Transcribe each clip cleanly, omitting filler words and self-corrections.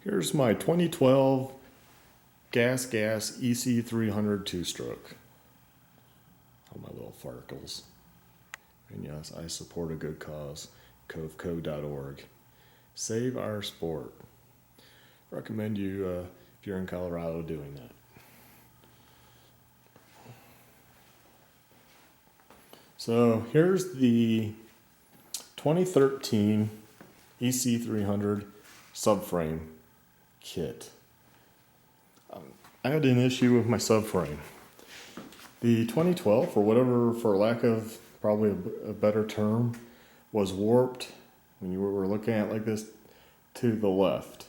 Here's my 2012 GasGas EC300 two-stroke. All my little farkles. And yes, I support a good cause, covco.org. Save our sport. Recommend you, if you're in Colorado, doing that. So here's the 2013 EC300 subframe kit. I had an issue with my subframe. The 2012, for lack of probably a better term, was warped when you were looking at it like this to the left.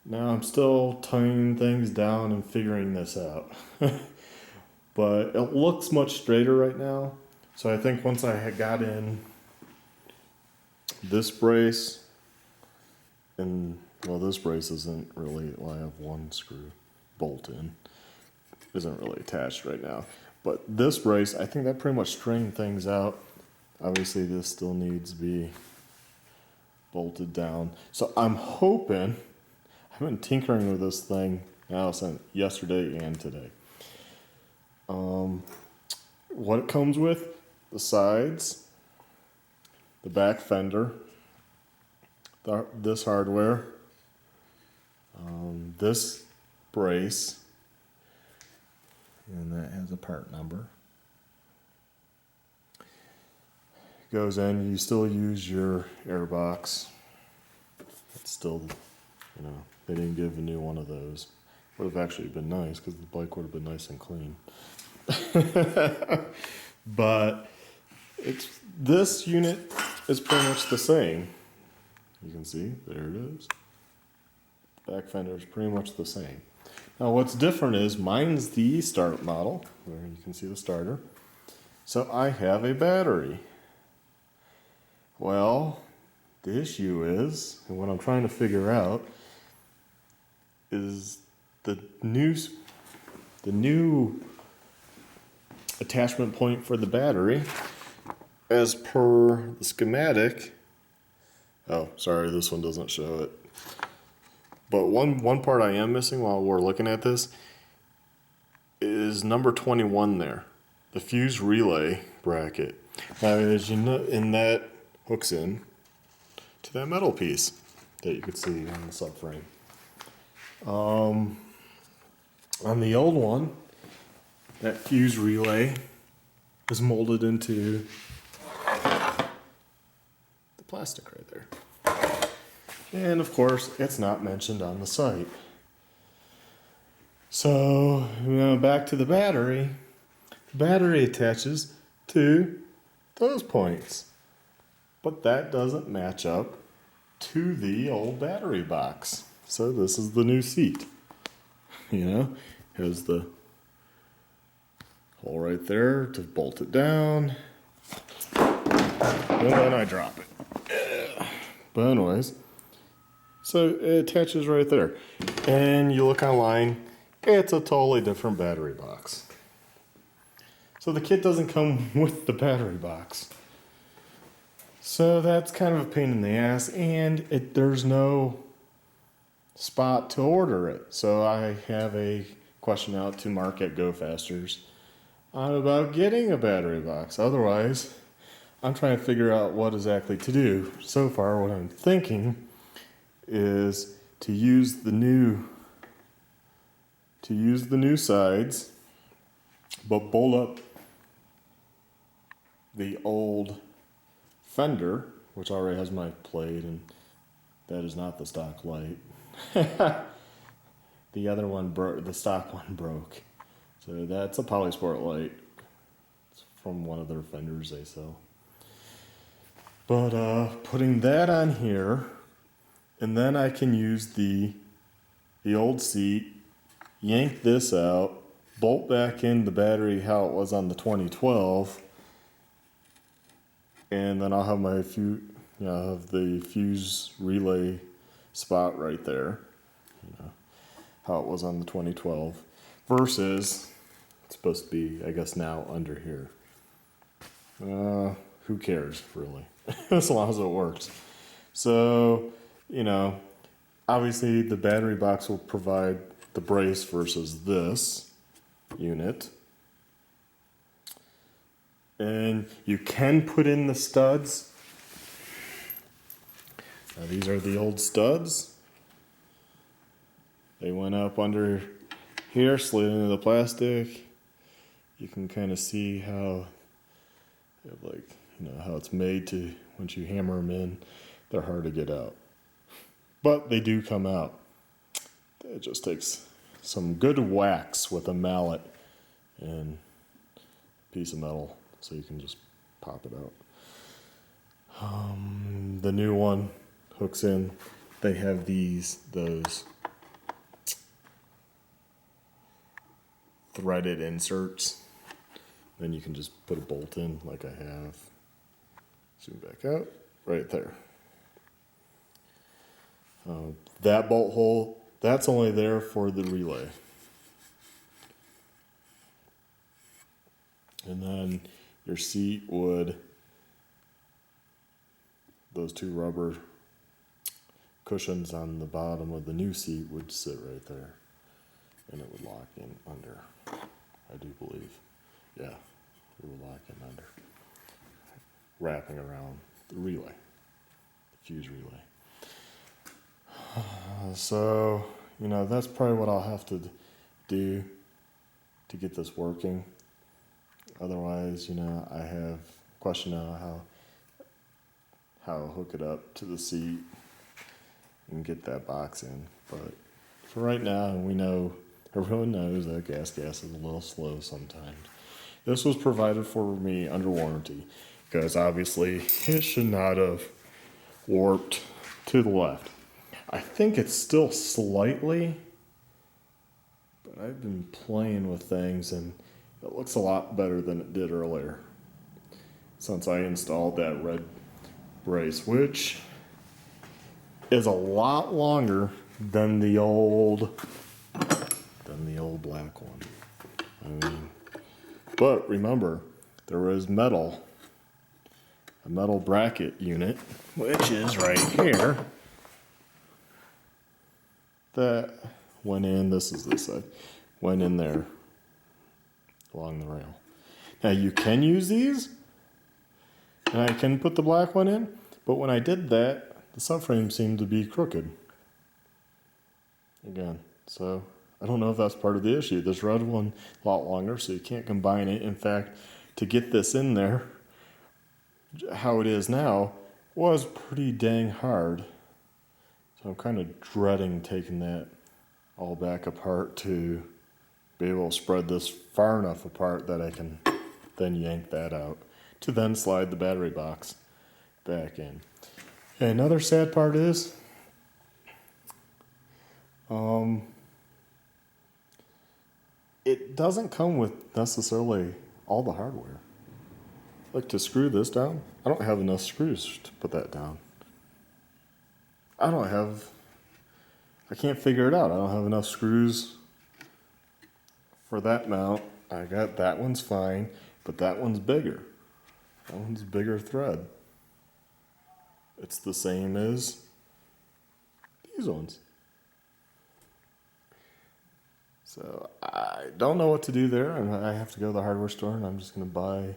Now I'm still tying things down and figuring this out. But it looks much straighter right now. So I think once I had got in this brace, and well, this brace isn't really, well, I have one screw bolt in, isn't really attached right now. But this brace, I think that pretty much straightened things out. Obviously this still needs to be bolted down. So I'm hoping, I've been tinkering with this thing now since yesterday and today. What it comes with: the sides, the back fender, this hardware, this brace, and that has a part number. Goes in, you still use your air box. It's still, they didn't give a new one of those. Would have actually been nice because the bike would have been nice and clean. But this unit is pretty much the same. You can see, there it is. Back fender is pretty much the same. Now what's different is mine's the start model, where you can see the starter. So I have a battery. Well, the issue is, and what I'm trying to figure out, is the new attachment point for the battery, as per the schematic. Oh, sorry, this one doesn't show it. But one part I am missing while we're looking at this is number 21 there, the fuse relay bracket. Now, as you know, in that hooks in to that metal piece that you could see on the subframe. On the old one, that fuse relay is molded into the plastic right there. And of course, it's not mentioned on the site. So, back to the battery. The battery attaches to those points. But that doesn't match up to the old battery box. So this is the new seat. Has the hole right there to bolt it down. And then I drop it. But anyways, so it attaches right there. And you look online, it's a totally different battery box. So the kit doesn't come with the battery box. So that's kind of a pain in the ass, and there's no spot to order it. So I have a question out to Mark at Go Fasters about getting a battery box. Otherwise, I'm trying to figure out what exactly to do. So far, what I'm thinking is to use the new sides, but bolt up the old fender, which already has my plate, and that is not the stock light. The other one broke, the stock one broke. So that's a Polysport light. It's from one of their fenders they sell. But putting that on here, and then I can use the old seat, yank this out, bolt back in the battery how it was on the 2012, and then I'll have my have the fuse relay spot right there, how it was on the 2012, versus it's supposed to be, I guess, now under here. Who cares, really? As long as it works. So, Obviously, the battery box will provide the brace versus this unit. And you can put in the studs. Now, these are the old studs. They went up under here, slid into the plastic. You can kind of see how, like, how it's made to, once you hammer them in, they're hard to get out. But they do come out. It just takes some good wax with a mallet and a piece of metal so you can just pop it out. The new one hooks in. They have those threaded inserts. Then you can just put a bolt in like I have. Zoom back out, right there. That bolt hole, that's only there for the relay. And then your seat would, those two rubber cushions on the bottom of the new seat would sit right there. And it would lock in under, I do believe. Yeah, it would lock in under. Wrapping around the relay, the fuse relay. So, that's probably what I'll have to do to get this working. Otherwise, I have a question now how I'll hook it up to the seat and get that box in. But for right now, everyone knows that GasGas is a little slow sometimes. This was provided for me under warranty because obviously it should not have warped to the left. I think it's still slightly, but I've been playing with things and it looks a lot better than it did earlier since I installed that red brace, which is a lot longer than the old black one. But remember, there was a metal bracket unit, which is right here, that went in, this is this side, went in there along the rail. Now you can use these, and I can put the black one in, but when I did that, the subframe seemed to be crooked. Again, so I don't know if that's part of the issue. This red one a lot longer, so you can't combine it. In fact, to get this in there, how it is now, was pretty dang hard. So I'm kind of dreading taking that all back apart to be able to spread this far enough apart that I can then yank that out to then slide the battery box back in. And another sad part is, it doesn't come with necessarily all the hardware. Like to screw this down, I don't have enough screws to put that down. I can't figure it out. I don't have enough screws for that mount. I got that one's fine, but that one's bigger. That one's bigger thread. It's the same as these ones. So I don't know what to do there, and I have to go to the hardware store, and I'm just going to buy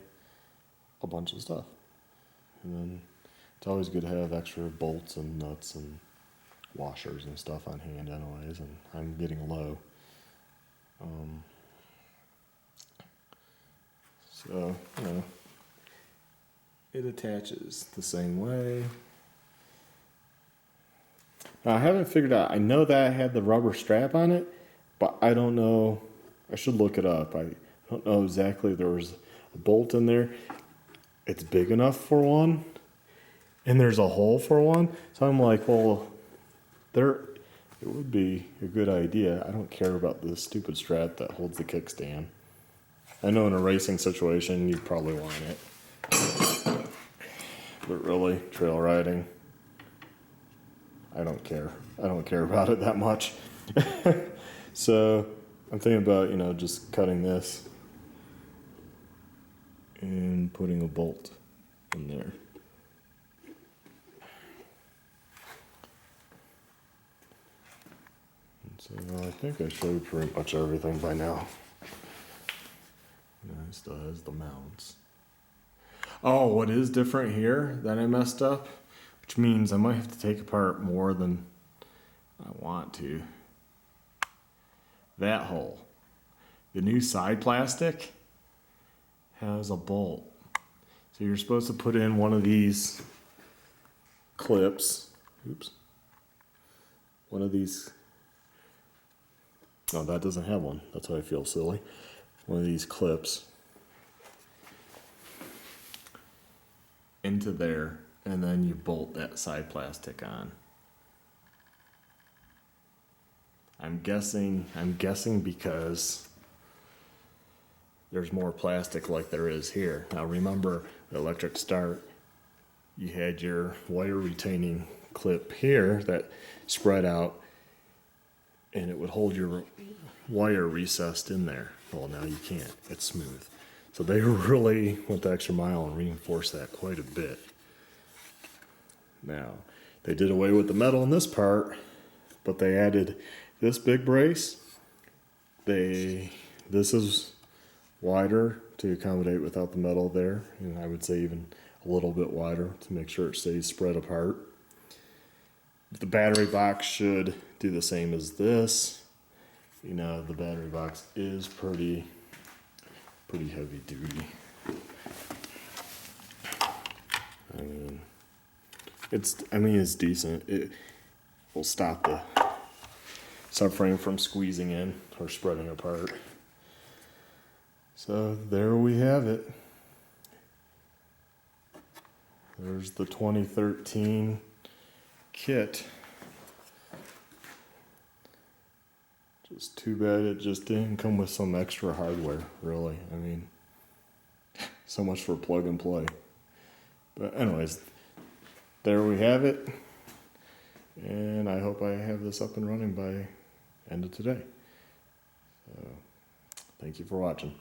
a bunch of stuff. And then it's always good to have extra bolts and nuts and washers and stuff on hand anyways, and I'm getting low. So, it attaches the same way. Now, I haven't figured out, I know that I had the rubber strap on it, but I don't know, I should look it up. I don't know exactly, there was a bolt in there. It's big enough for one, and there's a hole for one. So I'm like, well, it would be a good idea. I don't care about the stupid strap that holds the kickstand. I know in a racing situation, you'd probably want it. But really, trail riding, I don't care. I don't care about it that much. So I'm thinking about, just cutting this and putting a bolt in there. So I think I showed pretty much everything by now. Yeah, it still has the mounts. Oh, what is different here that I messed up, which means I might have to take apart more than I want to. That hole. The new side plastic has a bolt. So you're supposed to put in one of these clips. Oops. One of these. No, that doesn't have one. That's why I feel silly. One of these clips into there, and then you bolt that side plastic on. I'm guessing because there's more plastic like there is here. Now remember, the electric start, you had your wire retaining clip here that spread out, and it would hold your wire recessed in there. Well, now you can't. It's smooth. So they really went the extra mile and reinforced that quite a bit. Now, they did away with the metal in this part, but they added this big brace. This is wider to accommodate without the metal there, and I would say even a little bit wider to make sure it stays spread apart. The battery box should do the same as this. You know, the battery box is pretty heavy duty. I mean it's decent. It will stop the subframe from squeezing in or spreading apart. So there we have it. There's the 2013 kit. Just too bad it just didn't come with some extra hardware, really. I mean, so much for plug and play. But anyways, there we have it. And I hope I have this up and running by end of today. So, thank you for watching.